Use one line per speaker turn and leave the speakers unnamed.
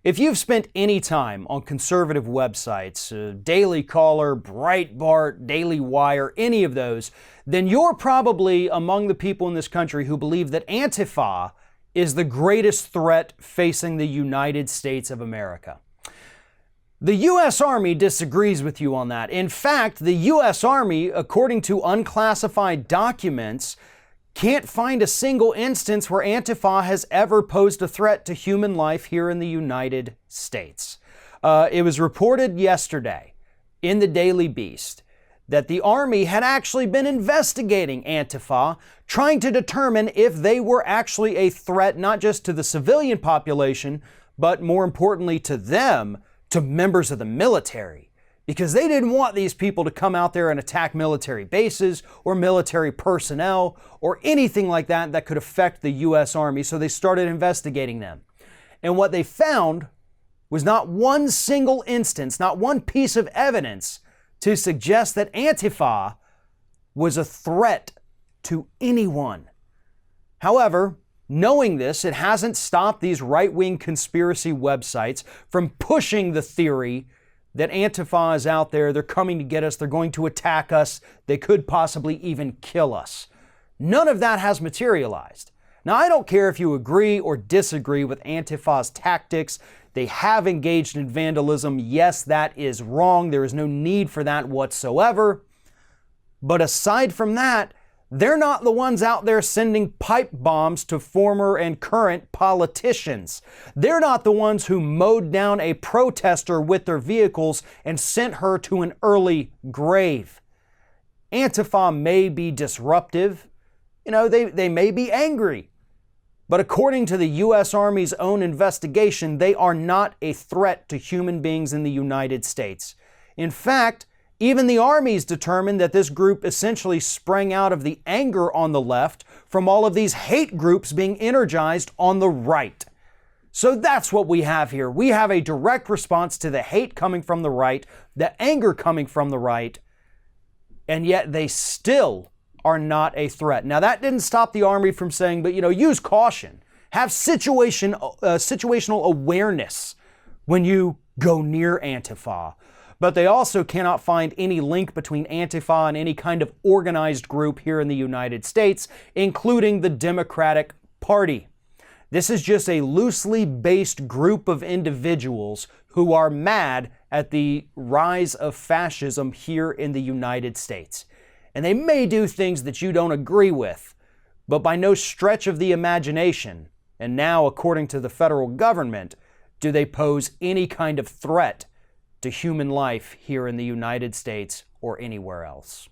If you've spent any time on conservative websites, Daily Caller, Breitbart, Daily Wire, any of those, then you're probably among the people in this country who believe that Antifa is the greatest threat facing the United States of America. The U.S. Army disagrees with you on that. In fact, the U.S. Army, according to unclassified documents, can't find a single instance where Antifa has ever posed a threat to human life here in the United States. It was reported yesterday in the Daily Beast that the Army had actually been investigating Antifa, trying to determine if they were actually a threat not just to the civilian population, but more importantly to them, to members of the military. Because they didn't want these people to come out there and attack military bases or military personnel or anything like that that could affect the U.S. Army, so they started investigating them. And what they found was not one single instance, not one piece of evidence to suggest that Antifa was a threat to anyone. However, knowing this, it hasn't stopped these right-wing conspiracy websites from pushing the theory that Antifa is out there, they're coming to get us, they're going to attack us, they could possibly even kill us. None of that has materialized. Now, I don't care if you agree or disagree with Antifa's tactics. They have engaged in vandalism. Yes, that is wrong. There is no need for that whatsoever. But aside from that, they're not the ones out there sending pipe bombs to former and current politicians. They're not the ones who mowed down a protester with their vehicles and sent her to an early grave. Antifa may be disruptive. They may be angry. But according to the U.S. Army's own investigation, they are not a threat to human beings in the United States. In fact, even the Army's determined that this group essentially sprang out of the anger on the left from all of these hate groups being energized on the right. So that's what we have here. We have a direct response to the hate coming from the right, the anger coming from the right, and yet they still are not a threat. Now, that didn't stop the Army from saying, but use caution. Have situational awareness when you go near Antifa. But they also cannot find any link between Antifa and any kind of organized group here in the United States, including the Democratic Party. This is just a loosely based group of individuals who are mad at the rise of fascism here in the United States. And they may do things that you don't agree with, but by no stretch of the imagination, and now according to the federal government, do they pose any kind of threat to human life here in the United States or anywhere else.